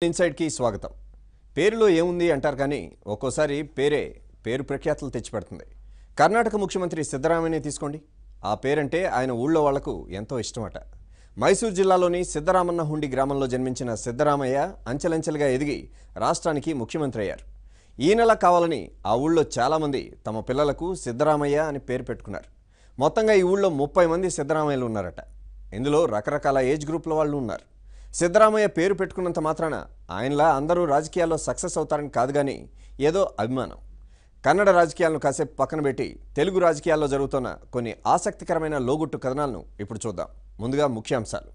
Inside కి స్వాగతం. పేరులో ఏముంది అంటారు కానీ ఒక్కోసారి పేరు ప్రఖ్యాతులు తెచ్చిపెడుతుంది. కర్ణాటక ముఖ్యమంత్రి సిద్ధరామయ్యని తీసుకోండి. ఆ పేరంటే ఆయన ఊళ్ళో వాళ్లకు ఎంతో ఇష్టమట. మైసూరు జిల్లాలోని సిద్ధరామన్నహుండి గ్రామంలో జన్మించిన సిద్ధరామయ్య అంచెలంచెలుగా ఎదిగి రాష్ట్రానికి ముఖ్యమంత్రి అయ్యారు. ఈ నెల కావాలని ఆ ఊళ్ళో చాలామంది తమ పిల్లలకు సిద్ధరామయ్య అని పేరు పెట్టుకున్నారు. మొత్తంగా ఈ ఊళ్ళో 30 మంది సిద్ధరామయ్యలు ఉన్నారట. ఇందులో రకరకాల ఏజ్ గ్రూప్ల వాళ్ళు ఉన్నారు. సిద్ధరామయ్య పేరు పెట్టుకున్నంత మాత్రాన ఆయనలా అందరూ రాజకీయాల్లో సక్సెస్ అవుతారని కాదు కానీ ఏదో అభిమానం. కన్నడ రాజకీయాలను కాసేపు పక్కన పెట్టి తెలుగు రాజకీయాల్లో జరుగుతున్న కొన్ని ఆసక్తికరమైన లోగుట్టు కథనాలను ఇప్పుడు చూద్దాం. ముందుగా ముఖ్యాంశాలు.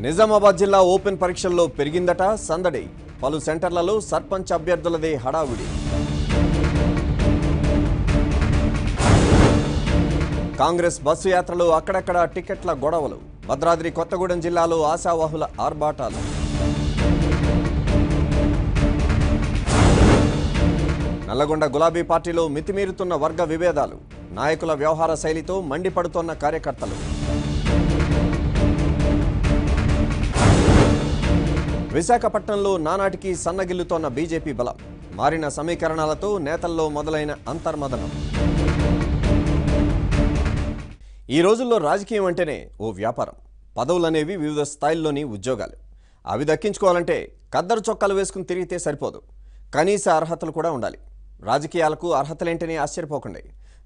నిజామాబాద్ జిల్లా ఓపెన్ పరీక్షల్లో పెరిగిందట సందడి. పలు సెంటర్లలో సర్పంచ్ అభ్యర్థులదే హడావుడి. కాంగ్రెస్ బస్సు యాత్రలో అక్కడక్కడ టికెట్ల గొడవలు. భద్రాద్రి కొత్తగూడెం జిల్లాలో ఆశావాహుల ఆర్భాటాలు. నల్లగొండ గులాబీ పార్టీలో మితిమీరుతున్న వర్గ విభేదాలు. నాయకుల వ్యవహార శైలితో మండిపడుతోన్న కార్యకర్తలు. విశాఖపట్నంలో నానాటికి సన్నగిల్లుతోన్న బీజేపీ బలం. మారిన సమీకరణాలతో నేతల్లో మొదలైన అంతర్మదనం. ఈ రోజుల్లో రాజకీయం అంటేనే ఓ వ్యాపారం. పదవులనేవి వివిధ స్థాయిల్లోని ఉద్యోగాలు. అవి దక్కించుకోవాలంటే కద్దరు చొక్కాలు వేసుకుని తిరిగితే సరిపోదు. కనీస అర్హతలు కూడా ఉండాలి. రాజకీయాలకు అర్హతలేంటనే ఆశ్చర్యపోకండి.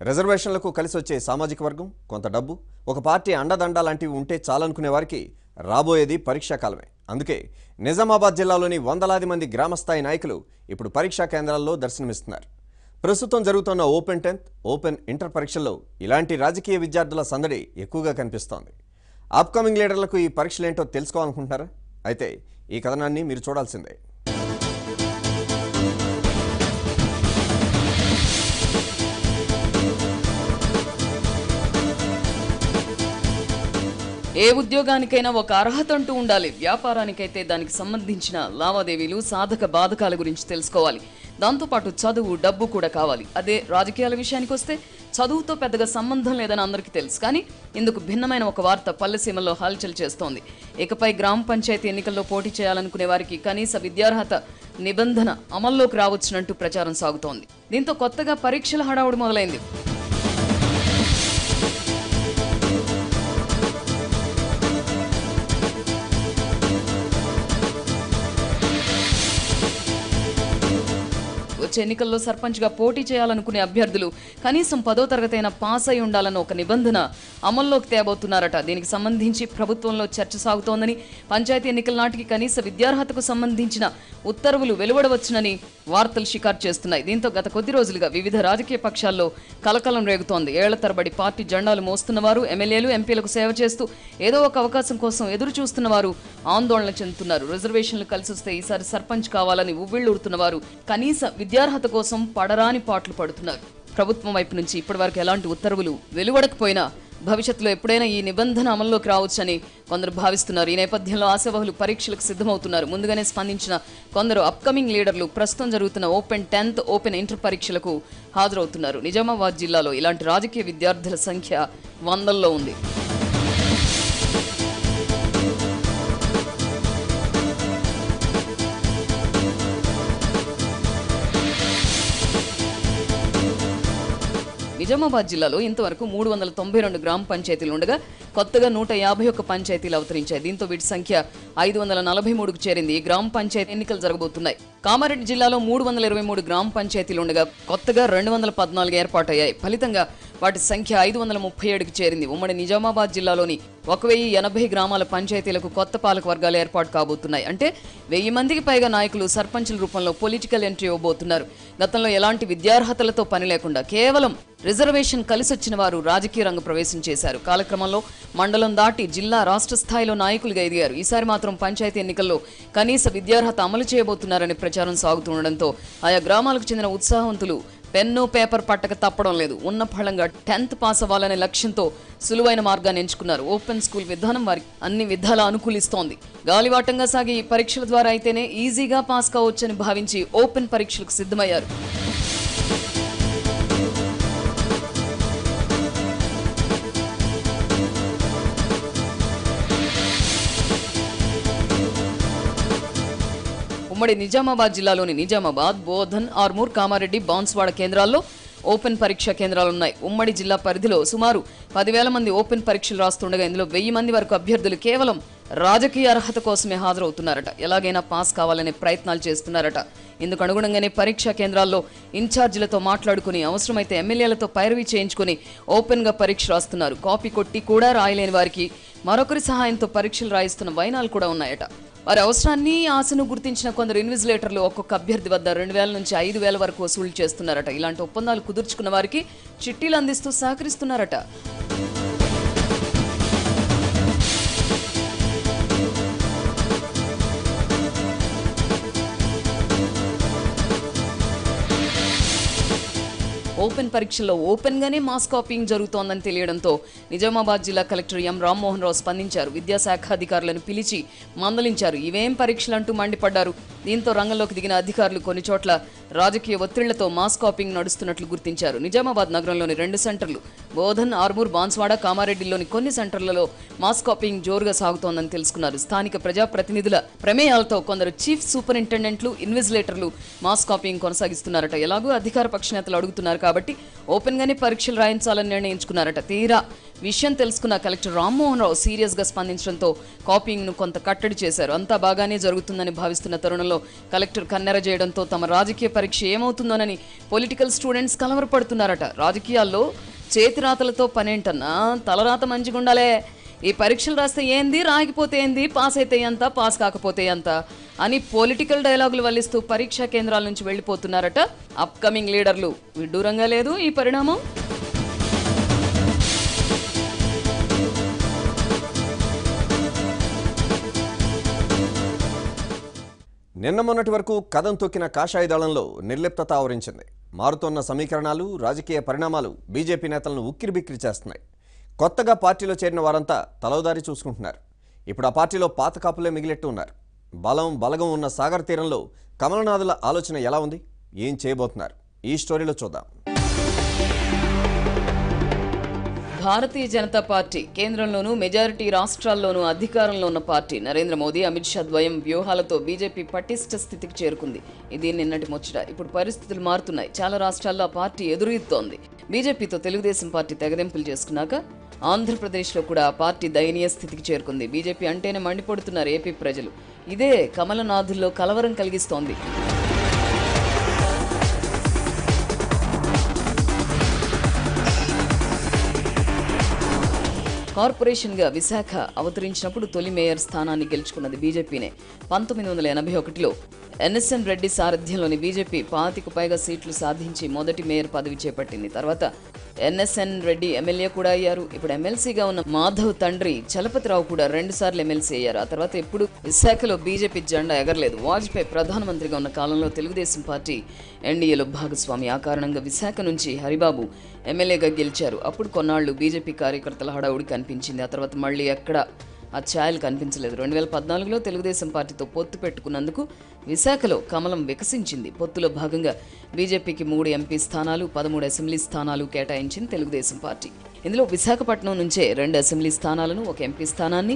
రిజర్వేషన్లకు కలిసి వచ్చే సామాజిక వర్గం, కొంత డబ్బు, ఒక పార్టీ అండదండ లాంటివి ఉంటే చాలనుకునే వారికి రాబోయేది పరీక్షాకాలమే. అందుకే నిజామాబాద్ జిల్లాలోని వందలాది మంది గ్రామస్థాయి నాయకులు ఇప్పుడు పరీక్షా కేంద్రాల్లో దర్శనమిస్తున్నారు. ప్రస్తుతం జరుగుతున్న ఓపెన్ 10th, ఓపెన్ ఇంటర్ పరీక్షల్లో ఇలాంటి రాజకీయ విద్యార్థుల సందడి ఎక్కువగా కనిపిస్తోంది. అప్కమింగ్ లీడర్లకు ఈ పరీక్షలేంటో తెలుసుకోవాలనుకుంటున్నారా? అయితే ఈ కథనాన్ని మీరు చూడాల్సిందే. ఏ ఉద్యోగానికైనా ఒక అర్హత అంటూ ఉండాలి. వ్యాపారానికైతే దానికి సంబంధించిన లావాదేవీలు, సాధక బాధకాల గురించి తెలుసుకోవాలి. దాంతోపాటు చదువు, డబ్బు కూడా కావాలి. అదే రాజకీయాల విషయానికి వస్తే చదువుతో పెద్దగా సంబంధం లేదని అందరికీ తెలుసు. కానీ ఇందుకు భిన్నమైన ఒక వార్త పల్లెసీమల్లో హల్చల్ చేస్తోంది. ఇకపై గ్రామ పంచాయతీ ఎన్నికల్లో పోటీ చేయాలనుకునే వారికి కనీస విద్యార్హత నిబంధన అమల్లోకి రావచ్చునంటూ ప్రచారం సాగుతోంది. దీంతో కొత్తగా పరీక్షల హడావుడి మొదలైంది. వచ్చే ఎన్నికల్లో సర్పంచ్గా పోటీ చేయాలనుకునే అభ్యర్థులు కనీసం 10వ తరగతి అయినా పాస్ అయి ఉండాలన్న ఒక నిబంధన అమల్లోకి తేబోతున్నారట. దీనికి సంబంధించి ప్రభుత్వంలో చర్చ సాగుతోందని, పంచాయతీ ఎన్నికల నాటికి కనీస విద్యార్హతకు సంబంధించిన ఉత్తర్వులు వెలువడవచ్చునని వార్తలు షికారు చేస్తున్నాయి. దీంతో గత కొద్ది రోజులుగా వివిధ రాజకీయ పక్షాల్లో కలకలం రేగుతోంది. ఏళ్ల తరబడి పార్టీ జెండాలు మోస్తున్నవారు, ఎమ్మెల్యేలు, ఎంపీలకు సేవ చేస్తూ ఏదో ఒక అవకాశం కోసం ఎదురు చూస్తున్నవారు ఆందోళన చెందుతున్నారు. రిజర్వేషన్లు కలిసి వస్తే ఈసారి సర్పంచ్ కావాలని ఉవ్విళ్లూరుతున్నవారు కనీస విద్యార్హత కోసం పడరాని పాటలు పడుతున్నారు. ప్రభుత్వం వైపు నుంచి ఇప్పటివరకు ఎలాంటి ఉత్తర్వులు వెలువడకపోయినా భవిష్యత్తులో ఎప్పుడైనా ఈ నిబంధన అమల్లోకి రావచ్చని కొందరు భావిస్తున్నారు. ఈ నేపథ్యంలో ఆశావహులు పరీక్షలకు సిద్ధమవుతున్నారు. ముందుగానే స్పందించిన కొందరు అప్కమింగ్ లీడర్లు ప్రస్తుతం జరుగుతున్న ఓపెన్ 10th, ఓపెన్ ఇంటర్ పరీక్షలకు హాజరవుతున్నారు. నిజామాబాద్ జిల్లాలో ఇలాంటి రాజకీయ విద్యార్థుల సంఖ్య వందల్లో ఉంది. నిజామాబాద్ జిల్లాలో ఇంతవరకు 392 గ్రామ పంచాయతీలు ఉండగా కొత్తగా 151 పంచాయతీలు అవతరించాయి. దీంతో వీటి సంఖ్య 543కు చేరింది. ఈ గ్రామ పంచాయతీ ఎన్నికలు జరగబోతున్నాయి. కామారెడ్డి జిల్లాలో 323 గ్రామ పంచాయతీలు ఉండగా కొత్తగా 214 ఏర్పాటయ్యాయి. ఫలితంగా వాటి సంఖ్య 537కి చేరింది. ఉమ్మడి నిజామాబాద్ జిల్లాలోని 1080 గ్రామాల పంచాయతీలకు కొత్త పాలక వర్గాలు ఏర్పాటు కాబోతున్నాయి. అంటే 1000 మందికి పైగా నాయకులు సర్పంచుల రూపంలో పొలిటికల్ ఎంట్రీ ఇవ్వబోతున్నారు. గతంలో ఎలాంటి విద్యార్హతలతో పని లేకుండా కేవలం రిజర్వేషన్ కలిసొచ్చిన వారు రాజకీయ రంగ ప్రవేశం చేశారు. కాలక్రమంలో మండలం దాటి జిల్లా, రాష్ట్ర స్థాయిలో నాయకులుగా ఎదిగారు. ఈసారి మాత్రం పంచాయతీ ఎన్నికల్లో కనీస విద్యార్హత అమలు చేయబోతున్నారని ప్రచారం సాగుతుండటంతో ఆయా గ్రామాలకు చెందిన ఉత్సాహవంతులు పెన్ను, పేపర్ పట్టక తప్పడం లేదు. ఉన్న ఫలంగా 10th పాస్ అవ్వాలనే లక్ష్యంతో సులువైన మార్గాన్ని ఎంచుకున్నారు. ఓపెన్ స్కూల్ విధానం వారికి అన్ని విధాలా అనుకూలిస్తోంది. గాలివాటంగా సాగే ఈ పరీక్షల ద్వారా అయితేనే ఈజీగా పాస్ కావచ్చని భావించి ఓపెన్ పరీక్షలకు సిద్ధమయ్యారు. ఉమ్మడి నిజామాబాద్ జిల్లాలోని నిజామాబాద్, బోధన్, ఆర్మూర్, కామారెడ్డి, బాన్స్వాడ కేంద్రాల్లో ఓపెన్ పరీక్షా కేంద్రాలున్నాయి. ఉమ్మడి జిల్లా పరిధిలో సుమారు 10,000 మంది ఓపెన్ పరీక్షలు రాస్తుండగా ఇందులో 1000 మంది వరకు అభ్యర్థులు కేవలం రాజకీయ అర్హత కోసమే హాజరవుతున్నారట. ఎలాగైనా పాస్ కావాలనే ప్రయత్నాలు చేస్తున్నారట. ఇందుకు అనుగుణంగానే పరీక్షా కేంద్రాల్లో ఇన్ఛార్జీలతో మాట్లాడుకుని అవసరమైతే ఎమ్మెల్యేలతో పైరవీ చేయించుకుని ఓపెన్గా పరీక్ష రాస్తున్నారు. కాపీ కొట్టి కూడా రాయలేని వారికి మరొకరి సహాయంతో పరీక్షలు రాయిస్తున్న వైనాలు కూడా ఉన్నాయట. వారి అవసరాన్ని, ఆశను గుర్తించిన కొందరు ఇన్విజిలేటర్లు ఒక్కొక్క అభ్యర్థి వద్ద 2,000 నుంచి 5,000 వరకు వసూలు చేస్తున్నారట. ఇలాంటి ఒప్పందాలు కుదుర్చుకున్న వారికి చిట్టీలు అందిస్తూ సహకరిస్తున్నారట. ఓపెన్ పరీక్షల్లో ఓపెన్గానే మాస్ కాపీయింగ్ జరుగుతోందని తెలియడంతో నిజామాబాద్ జిల్లా కలెక్టర్ ఎం రామ్మోహన్ రావు స్పందించారు. విద్యాశాఖ అధికారులను పిలిచి మందలించారు. ఇవేం పరీక్షలంటూ మండిపడ్డారు. దీంతో రంగంలోకి దిగిన అధికారులు కొన్ని చోట్ల రాజకీయ ఒత్తిళ్లతో మాస్ కాపీయింగ్ నడుస్తున్నట్లు గుర్తించారు. నిజామాబాద్ నగరంలోని 2 సెంటర్లు, బోధన్, ఆర్మూర్, బాన్స్వాడ, కామారెడ్డిలోని కొన్ని సెంటర్లలో మాస్ కాపీయింగ్ జోరుగా సాగుతోందని తెలుసుకున్నారు. స్థానిక ప్రజాప్రతినిధుల ప్రమేయాలతో కొందరు చీఫ్ సూపరింటెండెంట్లు, ఇన్విజిలేటర్లు మాస్ కాపీయింగ్ కొనసాగిస్తున్నారట. ఎలాగూ అధికార పక్ష నేతలు అడుగుతున్నారు కాబట్టి ఓపెన్గానే పరీక్షలు రాయించాలని నిర్ణయించుకున్నారట. తీరా విషయం తెలుసుకున్న కలెక్టర్ రామ్మోహన్ రావు సీరియస్ గా స్పందించడంతో కాపీయింగ్ ను కొంత కట్టడి చేశారు. అంతా బాగానే జరుగుతుందని భావిస్తున్న తరుణంలో కలెక్టర్ కన్నెర చేయడంతో తమ రాజకీయ పరీక్ష ఏమవుతుందోనని పొలిటికల్ స్టూడెంట్స్ కలవరపడుతున్నారట. రాజకీయాల్లో చేతిరాతలతో పనేంటన్నా, తలరాత మంచిగుండాలే. ఈ పరీక్షలు రాస్తే ఏంది, రాయకపోతే ఏంది, పాస్ అయితే ఎంత, పాస్ కాకపోతే ఎంత అని పొలిటికల్ డైలాగులు వల్లిస్తూ పరీక్షా కేంద్రాల నుంచి వెళ్లిపోతున్నారట అప్కమింగ్ లీడర్లు. విడ్డూరంగా లేదు ఈ పరిణామం. నిన్న మొన్నటి వరకు కదం తొక్కిన కాషాయ దళంలో నిర్లిప్తత ఆవరించింది. మారుతోన్న సమీకరణాలు, రాజకీయ పరిణామాలు బీజేపీ నేతలను ఉక్కిరిబిక్కిరి చేస్తున్నాయి. కొత్తగా పార్టీలో చేరిన వారంతా తలోదారి చూసుకుంటున్నారు. ఇప్పుడు ఆ పార్టీలో పాత కాపులే మిగిలెట్టు ఉన్నారు. బలగం ఉన్న సాగర్ తీరంలో కమలనాథుల ఆలోచన ఎలా ఉంది, ఏం చేయబోతున్నారు, ఈ స్టోరీలో చూద్దాం. భారతీయ జనతా పార్టీ కేంద్రంలోనూ మెజారిటీ రాష్ట్రాల్లోనూ అధికారంలో ఉన్న పార్టీ. నరేంద్ర మోదీ, అమిత్ షా ద్వయం వ్యూహాలతో బీజేపీ పటిష్ట స్థితికి చేరుకుంది. ఇది నిన్నటి ముచ్చట. ఇప్పుడు పరిస్థితులు మారుతున్నాయి. చాలా రాష్ట్రాల్లో ఆ పార్టీ ఎదురీస్తోంది. బీజేపీతో తెలుగుదేశం పార్టీ తెగదెంపులు చేసుకున్నాక ఆంధ్రప్రదేశ్లో కూడా ఆ పార్టీ దయనీయ స్థితికి చేరుకుంది. బీజేపీ అంటేనే మండిపడుతున్నారు ఏపీ ప్రజలు. ఇదే కమలనాథుల్లో కలవరం కలిగిస్తోంది. కార్పొరేషన్గా విశాఖ అవతరించినప్పుడు తొలి మేయర్ స్థానాన్ని గెలుచుకున్నది బీజేపీనే. 1981లో ఎన్ఎస్ఎన్ రెడ్డి సారథ్యంలోని బీజేపీ 25కు పైగా సీట్లు సాధించి మొదటి మేయర్ పదవి చేపట్టింది. తర్వాత ఎన్ఎస్ఎన్ రెడ్డి ఎమ్మెల్యే కూడా అయ్యారు. ఇప్పుడు ఎమ్మెల్సీగా ఉన్న మాధవ్ తండ్రి చలపతిరావు కూడా 2 సార్లు ఎమ్మెల్సీ అయ్యారు. ఆ తర్వాత ఎప్పుడు విశాఖలో బీజేపీ జెండా ఎగరలేదు. వాజ్పేయి ప్రధానమంత్రిగా ఉన్న కాలంలో తెలుగుదేశం పార్టీ ఎన్డీఏలో భాగస్వామి. ఆ కారణంగా విశాఖ నుంచి హరిబాబు ఎమ్మెల్యేగా గెలిచారు. అప్పుడు కొన్నాళ్లు బీజేపీ కార్యకర్తల హడావుడి కనిపించింది. ఆ తర్వాత మళ్ళీ ఎక్కడ ఆ ఛాయలు కనిపించలేదు. 2014లో తెలుగుదేశం పార్టీతో పొత్తు పెట్టుకున్నందుకు విశాఖలో కమలం వికసించింది. పొత్తులో భాగంగా బీజేపీకి 3 ఎంపీ స్థానాలు, 13 అసెంబ్లీ స్థానాలు కేటాయించింది తెలుగుదేశం పార్టీ. ఇందులో విశాఖపట్నం నుంచే 2 అసెంబ్లీ స్థానాలను, 1 ఎంపీ స్థానాన్ని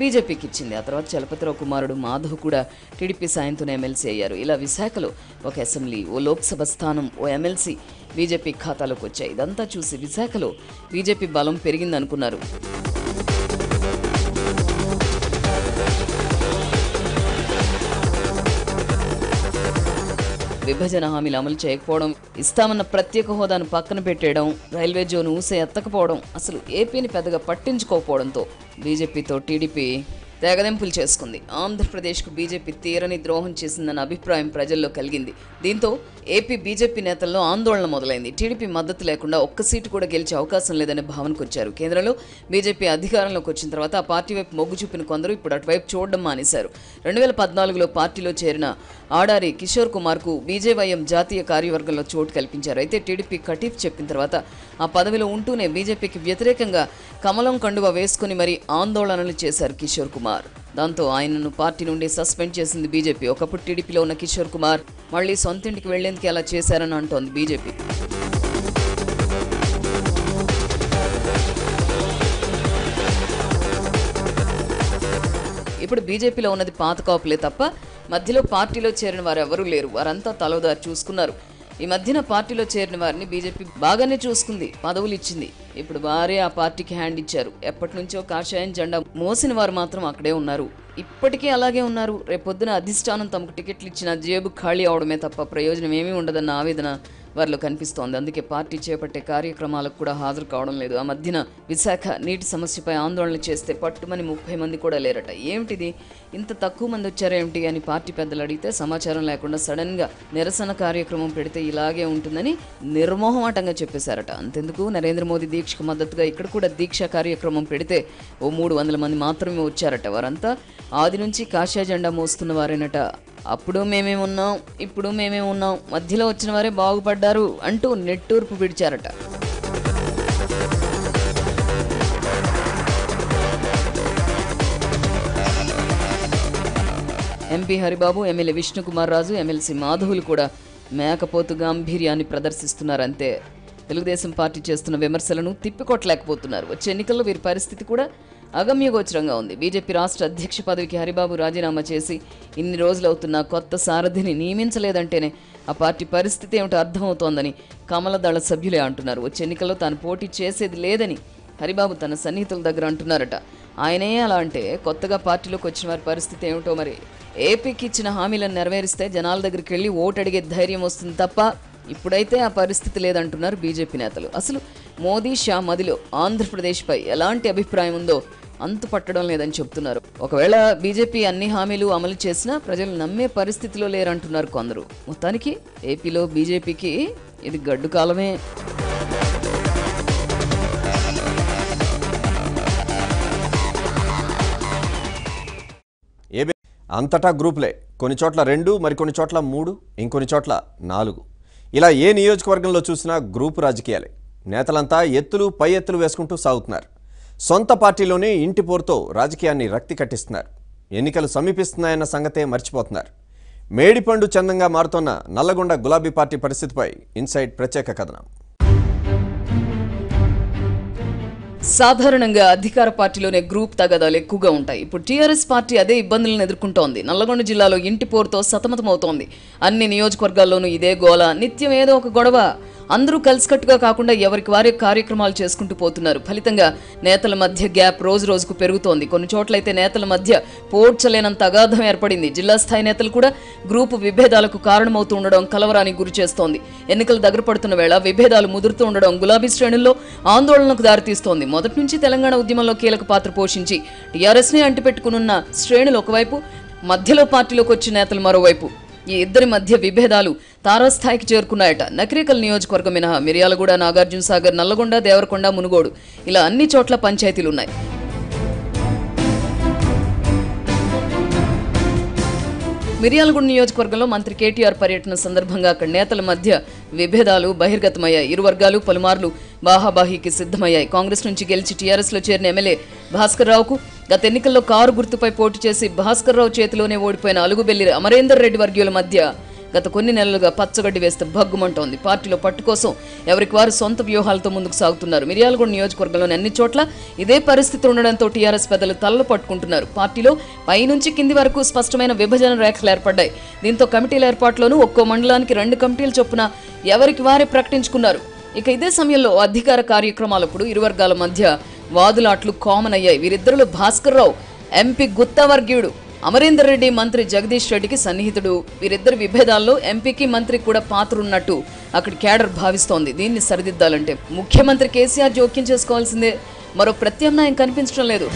బీజేపీకి ఇచ్చింది. ఆ తర్వాత చలపతిరావు కుమారుడు మాధవ్ కూడా టీడీపీ సాయంతోనే ఎమ్మెల్సీ అయ్యారు. ఇలా విశాఖలో 1 అసెంబ్లీ, ఓ లోక్సభ స్థానం, ఓ ఎమ్మెల్సీ బీజేపీ ఖాతాలోకి వచ్చాయి. ఇదంతా చూసి విశాఖలో బీజేపీ బలం పెరిగిందనుకున్నారు. విభజన హామీలు అమలు చేయకపోవడం, ఇస్తామన్న ప్రత్యేక హోదాను పక్కన పెట్టేయడం, రైల్వే జోన్ ఊసే ఎత్తకపోవడం, అసలు ఏపీని పెద్దగా పట్టించుకోకపోవడంతో బీజేపీతో టీడీపీ తెగదెంపులు చేసుకుంది. ఆంధ్రప్రదేశ్కు బీజేపీ తీరని ద్రోహం చేసిందన్న అభిప్రాయం ప్రజల్లో కలిగింది. దీంతో ఏపీ బీజేపీ నేతల్లో ఆందోళన మొదలైంది. టీడీపీ మద్దతు లేకుండా ఒక్క సీటు కూడా గెలిచే అవకాశం లేదనే భావనకు వచ్చారు. కేంద్రంలో బీజేపీ అధికారంలోకి వచ్చిన తర్వాత ఆ పార్టీ వైపు మొగ్గు చూపిన కొందరు ఇప్పుడు అటువైపు చూడడం మానేశారు. 2014లో పార్టీలో చేరిన ఆడారి కిషోర్ కుమార్కు బీజేవైఎం జాతీయ కార్యవర్గంలో చోటు కల్పించారు. అయితే టీడీపీ కటీఫ్ చెప్పిన తర్వాత ఆ పదవిలో ఉంటూనే బీజేపీకి వ్యతిరేకంగా కమలం కండువా వేసుకుని మరీ ఆందోళనలు చేశారు కిషోర్ కుమార్. దాంతో ఆయనను పార్టీ నుండి సస్పెండ్ చేసింది బీజేపీ. ఒకప్పుడు టీడీపీలో ఉన్న కిషోర్ కుమార్ మళ్లీ సొంతింటికి వెళ్లేందుకు అలా చేశారని అంటోంది బీజేపీ. ఇప్పుడు బీజేపీలో ఉన్నది పాత కాపులే తప్ప మధ్యలో పార్టీలో చేరిన వారు ఎవరూ లేరు. వారంతా తలోదారి చూసుకున్నారు. ఈ మధ్యన పార్టీలో చేరిన వారిని బీజేపీ బాగానే చూసుకుంది, పదవులు ఇచ్చింది. ఇప్పుడు వారే ఆ పార్టీకి హ్యాండ్ ఇచ్చారు. ఎప్పటి నుంచో కాషాయం జెండా మోసిన వారు మాత్రం అక్కడే ఉన్నారు. ఇప్పటికీ అలాగే ఉన్నారు. రేపొద్దున అధిష్టానం తమకు టికెట్లు ఇచ్చిన జేబు ఖాళీ అవడమే తప్ప ప్రయోజనం ఏమీ ఉండదన్న ఆవేదన వారిలో కనిపిస్తోంది. అందుకే పార్టీ చేపట్టే కార్యక్రమాలకు కూడా హాజరు కావడం లేదు. ఆ మధ్యన విశాఖ నీటి సమస్యపై ఆందోళన చేస్తే పట్టుమని 30 మంది కూడా లేరట. ఏమిటిది, ఇంత తక్కువ మంది వచ్చారేమిటి అని పార్టీ పెద్దలు అడిగితే సమాచారం లేకుండా సడన్ గా నిరసన కార్యక్రమం పెడితే ఇలాగే ఉంటుందని నిర్మోహమాటంగా చెప్పేశారట. అంతెందుకు, నరేంద్ర మోదీ దీక్షకు మద్దతుగా ఇక్కడ కూడా దీక్ష కార్యక్రమం పెడితే ఓ 300 మంది మాత్రమే వచ్చారట. వారంతా ఆది నుంచి కాషాయ జెండా మోస్తున్న వారేనట. అప్పుడు మేమే ఉన్నాం, ఇప్పుడు మేమే ఉన్నాం, మధ్యలో వచ్చిన వారే బాగుపడ్డారు అంటూ నెట్టూర్పు విడిచారట. MP Haribabu, MLA Vishnukumar Raju, MLC మాధవులు కూడా మేకపోతు గాంభీర్యాన్ని ప్రదర్శిస్తున్నారంతే. తెలుగుదేశం పార్టీ చేస్తున్న విమర్శలను తిప్పికొట్టలేకపోతున్నారు. వచ్చే ఎన్నికల్లో వీరి పరిస్థితి కూడా అగమ్యగోచరంగా ఉంది. బీజేపీ రాష్ట్ర అధ్యక్ష పదవికి హరిబాబు రాజీనామా చేసి ఇన్ని రోజులవుతున్నా కొత్త సారథిని నియమించలేదంటేనే ఆ పార్టీ పరిస్థితి ఏమిటో అర్థమవుతోందని కమలదళ సభ్యులే అంటున్నారు. వచ్చే ఎన్నికల్లో తాను పోటీ చేసేది లేదని హరిబాబు తన సన్నిహితుల దగ్గర అంటున్నారట. ఆయనే అలా అంటే కొత్తగా పార్టీలోకి వచ్చిన వారి పరిస్థితి ఏమిటో మరి. ఏపీకి ఇచ్చిన హామీలను నెరవేరిస్తే జనాల దగ్గరికి వెళ్ళి ఓటు అడిగే ధైర్యం వస్తుంది తప్ప ఇప్పుడైతే ఆ పరిస్థితి లేదంటున్నారు బీజేపీ నేతలు. అసలు మోదీ షా మదిలో ఆంధ్రప్రదేశ్పై ఎలాంటి అభిప్రాయం ఉందో అంతు పట్టడం లేదని చెప్తున్నారు. ఒకవేళ బీజేపీ అన్ని హామీలు అమలు చేసినా ప్రజలు నమ్మే పరిస్థితిలో లేరంటున్నారు కొందరు. మొత్తానికి ఏపీలో బీజేపీకి ఇది గడ్డు కాలమే. అంతటా గ్రూపులే, కొన్ని చోట్ల 2, మరికొన్ని చోట్ల 3, ఇంకొన్ని చోట్ల 4. ఇలా ఏ నియోజకవర్గంలో చూసినా గ్రూపు రాజకీయాలే. నేతలంతా ఎత్తులు పై ఎత్తులు వేసుకుంటూ సాగుతున్నారు. సొంత పార్టీలోనే ఇంటి పోరుతో రాజకీయాన్ని రక్తి కట్టిస్తున్నారు. ఎన్నికలు సమీపిస్తున్నాయన్న సంగతే మర్చిపోతున్నారు. మేడిపండు చందంగా మారుతోన్న నల్లగొండ గులాబీ పార్టీ పరిస్థితిపై ఇన్సైడ్ ప్రత్యేక కథనం. సాధారణంగా అధికార పార్టీలోనే గ్రూప్ తగాదాలు ఎక్కువగా ఉంటాయి. ఇప్పుడు టీఆర్ఎస్ పార్టీ అదే ఇబ్బందులను ఎదుర్కొంటోంది. నల్లగొండ జిల్లాలో ఇంటి పోరుతో సతమతమవుతోంది. అన్ని నియోజకవర్గాల్లోనూ ఇదే గోల, నిత్యం ఏదో ఒక గొడవ. అందరూ కలిసికట్టుగా కాకుండా ఎవరికి వారే కార్యక్రమాలు చేసుకుంటూ పోతున్నారు. ఫలితంగా నేతల మధ్య గ్యాప్ రోజు రోజుకు పెరుగుతోంది. కొన్ని చోట్లయితే నేతల మధ్య పోడ్చలేనంత అగాధం ఏర్పడింది. జిల్లా స్థాయి నేతలు కూడా గ్రూపు విభేదాలకు కారణమవుతూ ఉండడం కలవరానికి గురి చేస్తోంది. ఎన్నికలు దగ్గర పడుతున్న వేళ విభేదాలు ముదురుతూ ఉండడం గులాబీ శ్రేణుల్లో ఆందోళనకు దారితీస్తోంది. మొదటి నుంచి తెలంగాణ ఉద్యమంలో కీలక పాత్ర పోషించి టీఆర్ఎస్ని అంటిపెట్టుకునున్న శ్రేణులు ఒకవైపు, మధ్యలో పార్టీలోకి వచ్చిన నేతలు మరోవైపు. ఈ ఇద్దరి మధ్య విభేదాలు తారాస్థాయికి చేరుకున్నాయట. నకరేకల్ నియోజకవర్గం మినహా మిర్యాలగూడ, నాగార్జున సాగర్, నల్లగొండ, దేవరకొండ, మునుగోడు ఇలా అన్ని చోట్ల పంచాయతీలున్నాయి. మిర్యాలగూడ నియోజకవర్గంలో మంత్రి కేటీఆర్ పర్యటన సందర్భంగా అక్కడ నేతల మధ్య విభేదాలు బహిర్గతమయ్యాయి. ఇరు వర్గాలు పలుమార్లు బాహాబాహీకి సిద్ధమయ్యాయి. కాంగ్రెస్ నుంచి గెలిచి టీఆర్ఎస్లో చేరిన ఎమ్మెల్యే భాస్కర్ రావుకు గత ఎన్నికల్లో కారు గుర్తుపై పోటీ చేసి భాస్కర్ రావు చేతిలోనే ఓడిపోయిన అలుగుబెల్లి అమరేందర్ రెడ్డి వర్గీయుల మధ్య గత కొన్ని నెలలుగా పచ్చగడ్డి వేస్తే భగ్గుమంటోంది. పార్టీలో పట్టు కోసం ఎవరికి వారు సొంత వ్యూహాలతో ముందుకు సాగుతున్నారు. మిర్యాలగూడ నియోజకవర్గంలోని అన్ని చోట్ల ఇదే పరిస్థితి ఉండడంతో టీఆర్ఎస్ పెద్దలు తలలు పట్టుకుంటున్నారు. పార్టీలో పైనుంచి కింది వరకు స్పష్టమైన విభజన రేఖలు ఏర్పడ్డాయి. దీంతో కమిటీల ఏర్పాట్లోనూ ఒక్కో మండలానికి 2 కమిటీలు చొప్పున ఎవరికి వారే ప్రకటించుకున్నారు. ఇక ఇదే సమయంలో అధికార కార్యక్రమాలప్పుడు ఇరు వర్గాల మధ్య వాదులాట్లు కామన్ అయ్యాయి. వీరిద్దరిలో భాస్కర్ రావు ఎంపీ గుత్తా వర్గీయుడు, అమరేందర్ రెడ్డి మంత్రి జగదీష్ రెడ్డికి సన్నిహితుడు. వీరిద్దరి విభేదాల్లో ఎంపీకి మంత్రికి కూడా పాత్ర ఉన్నట్టు అక్కడి కేడర్ భావిస్తోంది. దీన్ని సరిదిద్దాలంటే ముఖ్యమంత్రి కేసీఆర్ జోక్యం చేసుకోవాల్సిందే. మరో ప్రత్యామ్నాయం కనిపించడం లేదు.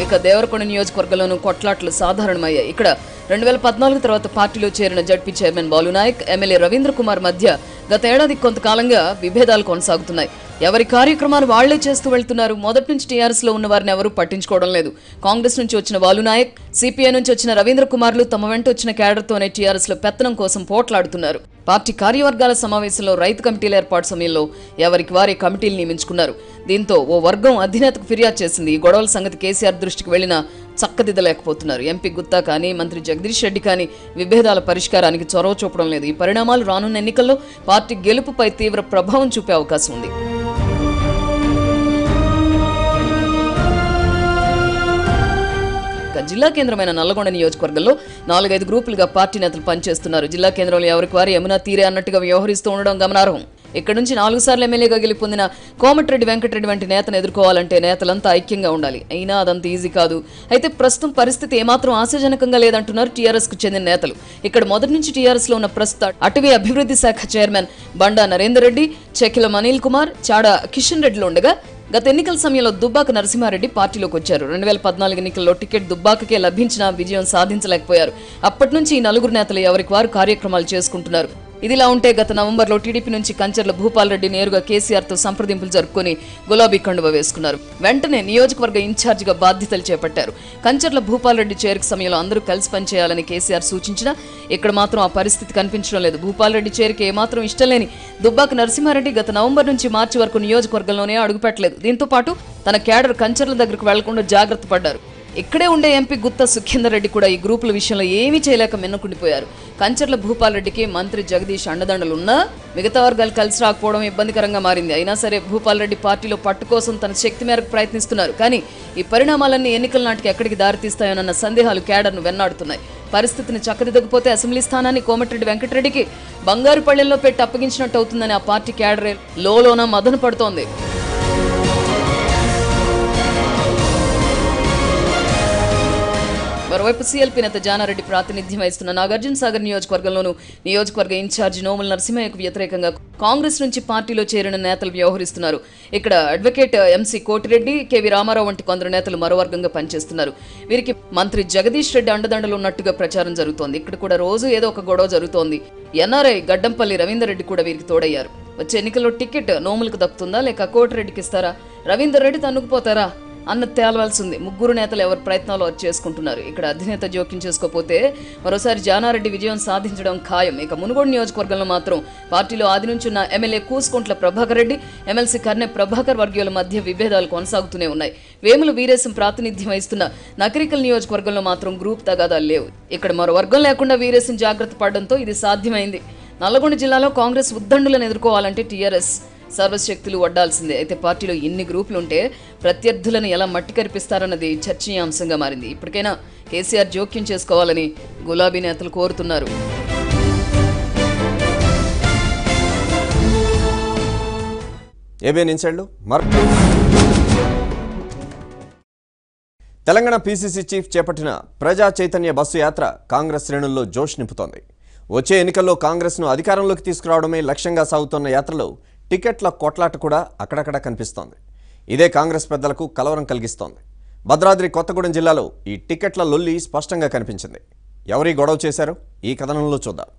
ఇక దేవరకొండ నియోజకవర్గంలోనూ కొట్లాట్లు సాధారణమయ్యాయి. ఇక్కడ 2014 తర్వాత పార్టీలో చేరిన ZP chairman Balu Nayak, MLA Ravindra Kumar మధ్య గత ఏడాది కొంతకాలంగా విభేదాలు కొనసాగుతున్నాయి. ఎవరి కార్యక్రమాలు వాళ్లే చేస్తూ వెళ్తున్నారు. మొదటి నుంచి టీఆర్ఎస్ లో ఉన్న వారిని ఎవరూ పట్టించుకోవడం లేదు. కాంగ్రెస్ నుంచి వచ్చిన బాలునాయక్, సిపిఐ నుంచి వచ్చిన రవీంద్ర కుమార్లు తమ వెంట వచ్చిన కేడర్తోనే టీఆర్ఎస్ లో పెత్తనం కోసం పోట్లాడుతున్నారు. పార్టీ కార్యవర్గాల సమావేశంలో రైతు కమిటీల ఏర్పాటు సమయంలో ఎవరికి వారే కమిటీలు నియమించుకున్నారు. దీంతో ఓ వర్గం అధినేతకు ఫిర్యాదు చేసింది. ఈ గొడవల సంగతి కేసీఆర్ దృష్టికి వెళ్లినా చక్కదిద్దలేకపోతున్నారు. ఎంపీ గుత్తా కానీ మంత్రి జగదీష్ రెడ్డి కానీ విభేదాల పరిష్కారానికి చొరవ చూపడం లేదు. ఈ పరిణామాలు రానున్న ఎన్నికల్లో పార్టీ గెలుపుపై తీవ్ర ప్రభావం చూపే అవకాశం ఉంది. జిల్లా కేంద్రమైన నల్లగొండ నియోజకవర్గంలో 4-5 గ్రూపులుగా పార్టీ నేతలు పనిచేస్తున్నారు. జిల్లా కేంద్రంలో ఎవరికి వారు యమునా తీరే అన్నట్టుగా వ్యవహరిస్తూ ఉండడం గమనార్హం. ఇక్కడ నుంచి 4 సార్లు ఎమ్మెల్యేగా గెలుపొందిన కోమటిరెడ్డి వెంకటరెడ్డి వంటి నేతను ఎదుర్కోవాలంటే నేతలంతా ఐక్యంగా ఉండాలి. అయినా అదంత ఈజీ కాదు. అయితే ప్రస్తుతం పరిస్థితి ఏమాత్రం ఆశాజనకంగా లేదంటున్నారు టీఆర్ఎస్ కు చెందిన నేతలు. ఇక్కడ మొదటి నుంచి టీఆర్ఎస్ లో ఉన్న ప్రస్తుత అటవీ అభివృద్ధి శాఖ చైర్మన్ బండా నరేందర్ రెడ్డి, చెక్కిలం అనిల్ కుమార్, చాడా కిషన్ రెడ్డిలు ఉండగా గత ఎన్నికల సమయంలో దుబ్బాక నరసింహారెడ్డి పార్టీలోకి వచ్చారు. 2014 ఎన్నికల్లో టికెట్ దుబ్బాకకే లభించినా విజయం సాధించలేకపోయారు. అప్పటి నుంచి ఈ 4 నేతలు ఎవరికి వారు కార్యక్రమాలు చేసుకుంటున్నారు. ఇదిలా ఉంటే గత నవంబర్లో టీడీపీ నుంచి కంచర్ల భూపాల్ రెడ్డి నేరుగా కేసీఆర్తో సంప్రదింపులు జరుపుకొని గులాబీ కండువ వేసుకున్నారు. వెంటనే నియోజకవర్గ ఇన్ఛార్జిగా బాధ్యతలు చేపట్టారు. కంచర్ల భూపాల్ రెడ్డి చేరిక సమయంలో అందరూ కలిసి పనిచేయాలని కేసీఆర్ సూచించినా ఇక్కడ మాత్రం ఆ పరిస్థితి కనిపించడం లేదు. భూపాల్ రెడ్డి చేరిక ఏమాత్రం ఇష్టం లేని దుబ్బాక నరసింహారెడ్డి గత నవంబర్ నుంచి మార్చి వరకు నియోజకవర్గంలోనే అడుగుపెట్టలేదు. దీంతో పాటు తన క్యాడర్ కంచర్ల దగ్గరకు వెళ్లకుండా జాగ్రత్త పడ్డారు. ఇక్కడే ఉండే ఎంపీ గుత్తా సుఖేందర్ రెడ్డి కూడా ఈ గ్రూపుల విషయంలో ఏమీ చేయలేక మిన్నకుండిపోయారు. కంచర్ల భూపాల్ రెడ్డికి మంత్రి జగదీష్ అండదండలున్నా మిగతా వర్గాలు కలిసి రాకపోవడం ఇబ్బందికరంగా మారింది. అయినా సరే భూపాల్ రెడ్డి పార్టీలో పట్టు కోసం తన శక్తి మేరకు ప్రయత్నిస్తున్నారు. కానీ ఈ పరిణామాలన్నీ ఎన్నికల నాటికి ఎక్కడికి దారితీస్తాయోనన్న సందేహాలు క్యాడర్ను వెన్నాడుతున్నాయి. పరిస్థితిని చక్కదిద్దకపోతే అసెంబ్లీ స్థానాన్ని కోమటిరెడ్డి వెంకటరెడ్డికి బంగారు పళ్ళెల్లో పెట్టి అప్పగించినట్టు అవుతుందని ఆ పార్టీ క్యాడరే లోన మదన పడుతోంది. మరోవైపు సీఎల్పీ నేత జానారెడ్డి ప్రాతినిధ్యం వహిస్తున్న నాగార్జున సాగర్ నియోజకవర్గంలోనూ నియోజకవర్గ ఇన్ఛార్జి నోముల నరసింహయ్యకు వ్యతిరేకంగా కాంగ్రెస్ నుంచి పార్టీలో చేరిన నేతలు వ్యవహరిస్తున్నారు. ఇక్కడ advocate MC Kotireddy, KV Ramarao వంటి కొందరు నేతలు మరో వర్గంగా పనిచేస్తున్నారు. వీరికి మంత్రి జగదీష్ రెడ్డి అండదండలు ఉన్నట్టుగా ప్రచారం జరుగుతోంది. ఇక్కడ కూడా రోజు ఏదో ఒక గొడవ జరుగుతోంది. ఎన్ఆర్ఐ గడ్డంపల్లి రవీందర్ రెడ్డి కూడా వీరికి తోడయ్యారు. వచ్చే ఎన్నికల్లో టికెట్ నోములకు దక్కుతుందా లేక కోటిరెడ్డికి ఇస్తారా, రవీందర్ రెడ్డి తన్నుకుపోతారా అన్న తేలవలసి ఉంది. 3 నేతలు ఎవరి ప్రయత్నాలు చేసుకుంటున్నారు. ఇక్కడ అధినేత జోక్యం చేసుకోకపోతే మరోసారి జానారెడ్డి విజయం సాధించడం ఖాయం. ఇక మునుగోడు నియోజకవర్గంలో మాత్రం పార్టీలో ఆది నుంచి ఉన్న ఎమ్మెల్యే కూసుకుంట్ల ప్రభాకర్ రెడ్డి, ఎమ్మెల్సీ కర్నె ప్రభాకర్ వర్గీయుల మధ్య విభేదాలు కొనసాగుతూనే ఉన్నాయి. వేముల వీరేశం ప్రాతినిధ్యం వహిస్తున్న నకరికల్ నియోజకవర్గంలో మాత్రం గ్రూప్ తగాదాలు లేవు. ఇక్కడ మరో వర్గం లేకుండా వీరేశం జాగ్రత్త పడడంతో ఇది సాధ్యమైంది. నల్లగొండ జిల్లాలో కాంగ్రెస్ ఉద్దండులను ఎదుర్కోవాలంటే టీఆర్ఎస్ సర్వశక్తులు వడ్డాల్సిందే. అయితే పార్టీలో ఇన్ని గ్రూపులుంటే ప్రత్యర్థులను ఎలా మట్టి కరిపిస్తారన్నది చర్చనీయాంశంగా మారింది. ఇప్పటికైనా కేసీఆర్ జోక్యం చేసుకోవాలని గులాబీ నేతలు కోరుతున్నారు. తెలంగాణ పీసీసీ చీఫ్ చేపట్టిన ప్రజా చైతన్య బస్సు యాత్ర కాంగ్రెస్ శ్రేణుల్లో జోష్ నింపుతోంది. వచ్చే ఎన్నికల్లో కాంగ్రెస్ను అధికారంలోకి తీసుకురావడమే లక్ష్యంగా సాగుతున్న యాత్రలో టికెట్ల కొట్లాట కూడా అక్కడక్కడ కనిపిస్తోంది. ఇదే కాంగ్రెస్ పెద్దలకు కలవరం కలిగిస్తోంది. భద్రాద్రి కొత్తగూడెం జిల్లాలో ఈ టికెట్ల లొల్లి స్పష్టంగా కనిపించింది. ఎవరి గొడవ చేశారో ఈ కథనంలో చూద్దాం.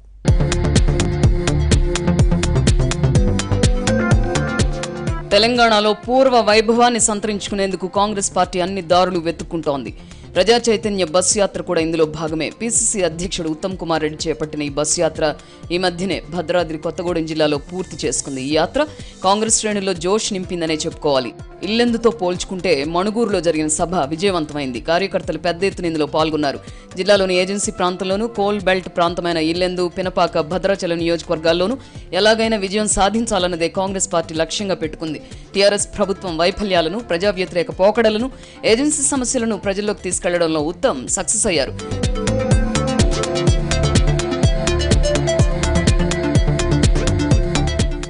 తెలంగాణలో పూర్వ వైభవాన్ని సంతరించుకునేందుకు కాంగ్రెస్ పార్టీ అన్ని దారులు వెతుక్కుంటోంది. ప్రజా చైతన్య బస్ యాత్ర కూడా ఇందులో భాగమే. పీసీసీ అధ్యక్షుడు ఉత్తమ్ కుమార్ రెడ్డి చేపట్టిన ఈ బస్ యాత్ర ఈ మధ్యనే భద్రాద్రి కొత్తగూడెం జిల్లాలో పూర్తి చేసుకుంది. ఈ యాత్ర కాంగ్రెస్ శ్రేణుల్లో జోష్ నింపిందనే చెప్పుకోవాలి. ఇల్లెందుతో పోల్చుకుంటే మణుగూరులో జరిగిన సభ విజయవంతమైంది. కార్యకర్తలు పెద్ద ఎత్తున ఇందులో పాల్గొన్నారు. జిల్లాలోని ఏజెన్సీ ప్రాంతంలోనూ కోల్ బెల్ట్ ప్రాంతమైన ఇల్లెందు, పినపాక, భద్రాచలం నియోజకవర్గాల్లోనూ ఎలాగైనా విజయం సాధించాలన్నదే కాంగ్రెస్ పార్టీ లక్ష్యంగా పెట్టుకుంది. టీఆర్ఎస్ ప్రభుత్వం వైఫల్యాలను, ప్రజా వ్యతిరేక పోకడలను, ఏజెన్సీ సమస్యలను ప్రజల్లోకి తీసుకెళ్లడంలో ఉత్తమ్ సక్సెస్ అయ్యారు.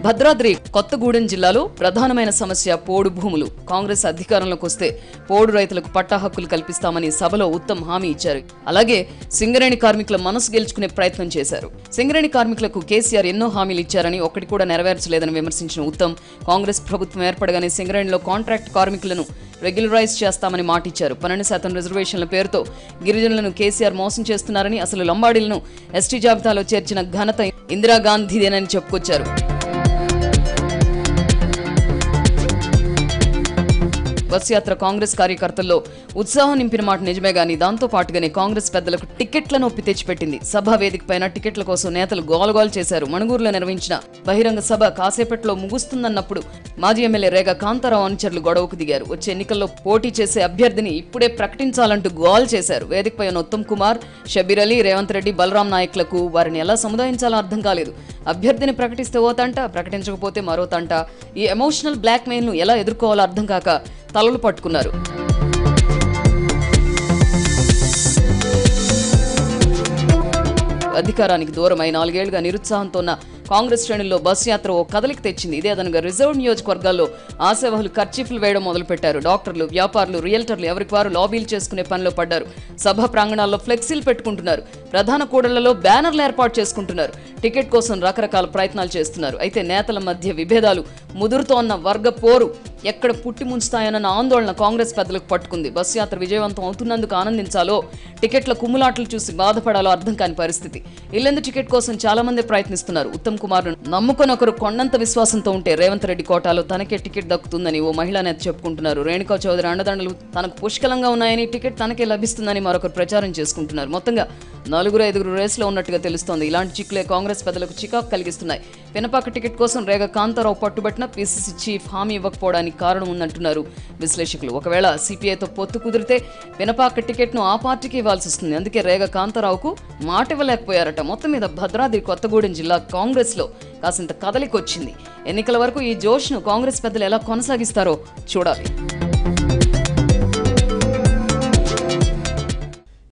భద్రాద్రి కొత్తగూడెం జిల్లాలో ప్రధానమైన సమస్య పోడు భూములు. కాంగ్రెస్ అధికారంలోకి వస్తే పోడు రైతులకు పట్టా హక్కులు కల్పిస్తామని సభలో ఉత్తమ్ హామీ ఇచ్చారు. అలాగే సింగరేణి కార్మికుల మనసు గెలుచుకునే ప్రయత్నం చేశారు. సింగరేణి కార్మికులకు కేసీఆర్ ఎన్నో హామీలు ఇచ్చారని ఒక్కటి కూడా నెరవేర్చలేదని విమర్శించిన ఉత్తమ్ కాంగ్రెస్ ప్రభుత్వం ఏర్పడగానే సింగరేణిలో కాంట్రాక్ట్ కార్మికులను రెగ్యులరైజ్ చేస్తామని మాటిచ్చారు. 12% రిజర్వేషన్ల పేరుతో గిరిజనులను కేసీఆర్ మోసం చేస్తున్నారని, అసలు లంబాడీలను ఎస్టీ జాబితాలో చేర్చిన ఘనత ఇందిరాగాంధీదేనని చెప్పుకొచ్చారు. బస్ యాత్ర కాంగ్రెస్ కార్యకర్తల్లో ఉత్సాహం నింపిన మాట నిజమే గానీ దాంతో పాటుగానే కాంగ్రెస్ పెద్దలకు టికెట్లను ఒప్పి తెచ్చిపెట్టింది. సభా వేదిక పైన టికెట్ల కోసం నేతలు గోలగోలు చేశారు. మణుగూరులో నిర్వహించిన బహిరంగ సభ కాసేపట్లో ముగుస్తుందన్నప్పుడు మాజీ ఎమ్మెల్యే రేగా కాంతారావు అనుచరులు గొడవకు దిగారు. వచ్చే ఎన్నికల్లో పోటీ చేసే అభ్యర్థిని ఇప్పుడే ప్రకటించాలంటూ గోల్ చేశారు. వేదికపై ఉన్న ఉత్తమ్ కుమార్, షబీర్ అలీ, రేవంత్ రెడ్డి, బలరాం నాయకులకు వారిని ఎలా సముదాయించాలో అర్థం కాలేదు. అభ్యర్థిని ప్రకటిస్తే ఓ తంట, ప్రకటించకపోతే మరో తంట. ఈ ఎమోషనల్ బ్లాక్ మెయిల్ ను ఎలా ఎదుర్కోవాలో అర్థం కాక తలలు పట్టుకున్నారు. అధికారానికి దూరమై 4 ఏళ్లుగా నిరుత్సాహంతో ఉన్న కాంగ్రెస్ శ్రేణుల్లో బస్ యాత్ర ఓ కదలిక తెచ్చింది. ఇదే అదనంగా రిజర్వ్ నియోజకవర్గాల్లో ఆశావహులు కర్చీఫ్లు వేయడం మొదలుపెట్టారు. డాక్టర్లు, వ్యాపారులు, రియల్టర్లు ఎవరికి వారు లాబీలు చేసుకునే పనిలో పడ్డారు. సభ ప్రాంగణాల్లో ఫ్లెక్సీలు పెట్టుకుంటున్నారు. ప్రధాన కూడళ్లలో బ్యానర్లు ఏర్పాటు చేసుకుంటున్నారు. టికెట్ కోసం రకరకాల ప్రయత్నాలు చేస్తున్నారు. అయితే నేతల మధ్య విభేదాలు ముదురుతోన్న వర్గ పోరు ఎక్కడ పుట్టి ముంచుతాయన్న ఆందోళన కాంగ్రెస్ పెద్దలకు పట్టుకుంది. బస్ యాత్ర విజయవంతం అవుతున్నందుకు ఆనందించాలో, టికెట్ల కుమ్ములాట్లు చూసి బాధపడాలో అర్థం కాని పరిస్థితి. ఇల్లెందు టికెట్ కోసం చాలా మంది ప్రయత్నిస్తున్నారు. ఉత్తమ్ కుమార్ ను నమ్ముకొని ఒకరు కొండంత విశ్వాసంతో ఉంటే రేవంత్ రెడ్డి కోటాలో తనకే టికెట్ దక్కుతుందని ఓ మహిళా నేత చెప్పుకుంటున్నారు. రేణుకా చౌదరి అండదండలు తనకు పుష్కలంగా ఉన్నాయని, టికెట్ తనకే లభిస్తుందని మరొకరు ప్రచారం చేసుకుంటున్నారు. మొత్తంగా 4-5 రేసులో ఉన్నట్టుగా తెలుస్తోంది. ఇలాంటి చిక్కులే కాంగ్రెస్ పెద్దలకు చికాకు కలిగిస్తున్నాయి. పినపాక టికెట్ కోసం రేగ కాంతారావు పట్టుబట్టిన పిసిసి చీఫ్ హామీ ఇవ్వకపోవడానికి కారణం ఉందంటున్నారు విశ్లేషకులు. ఒకవేళ సిపిఐతో పొత్తు కుదిరితే పినపాక టికెట్ను ఆ పార్టీకి ఇవ్వాల్సి వస్తుంది. అందుకే రేగ కాంతారావుకు మాట ఇవ్వలేకపోయారట. మొత్తం మీద భద్రాద్రి కొత్తగూడెం జిల్లా కాంగ్రెస్లో కాసింత కదలికొచ్చింది. ఎన్నికల వరకు ఈ జోష్ను కాంగ్రెస్ పెద్దలు ఎలా కొనసాగిస్తారో చూడాలి.